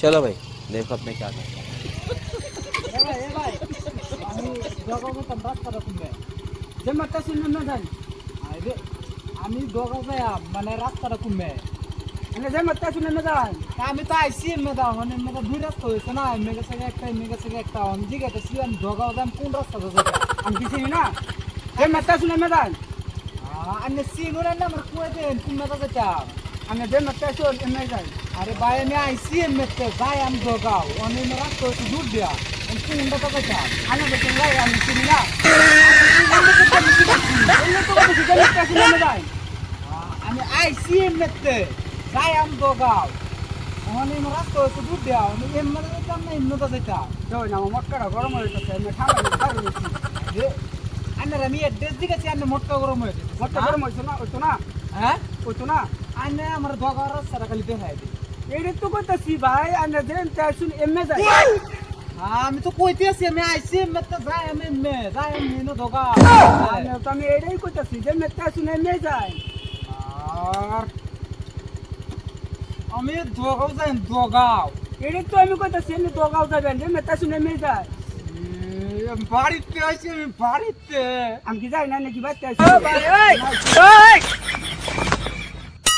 चलो भाई देखो अब मैं क्या करता हूँ। ভাই আমি দগাও তো রাস্তাটা কমবে যে মাত্রা শুনলে না যাই আরে আমি দগাও যাই মানে রাস্তাটা কমবে মানে যে মাত্রা শুনলে না যাই আমি তো আইসি এমনি দাও মানে মেগা দুই রাস্তা হয়েছে না মেগা থেকে একটা আমি জিজ্ঞাসা ছিল আমি দগাও যাম কোন রাস্তা যাবে আমি কি চিনি না যে মাত্রা শুনলে না যাই আমি চিনি না আমার কই দেন কোন মাত্রা যেটা আমি যে মাত্রা শুন এমনি যাই আরে ভাই আমি আইসি এমনি যাই আমি দগাও অনেক রাস্তা হয়েছে দূর দিয়া কোনটা কথা চান আমি বলছি ভাই আমি চিনি না আমি আইসি এমনিতে যাই আমি দগাও অনেক রাস্তা হয়েছে দূর দিয়া আমি এমনি যেতাম না এমনিটা যেতাম না আমার মটকাটা গরম হয়ে গেছে আমি ঠান্ডা আন্নার আমি এড্রেস দিকেছি আন্নার মটকা গরম হয়েছে মটকা গরম হয়েছে না ওইতো না হ্যাঁ ওইতো না আন্না আমার দগার রাস্তাটা খালি দেখাই দিই এইটা তো কইতাছি ভাই আন্না যেন তাই শুন এমনি যাই আমি তো কইতে আছি আমি আইছি মেতে যাই আমি নো দগা আমি এটাই কইতাছি যে মেতে শুনে মে যাই আর আমি দগাও যাই দগাও এটাই তো আমি কইতাছি আমি দগাও যাবেন যে মেতে শুনে মে যাই বাড়িতে আছি আমি বাড়িতে আমি কি যাই না নাকি বাড়িতে আছি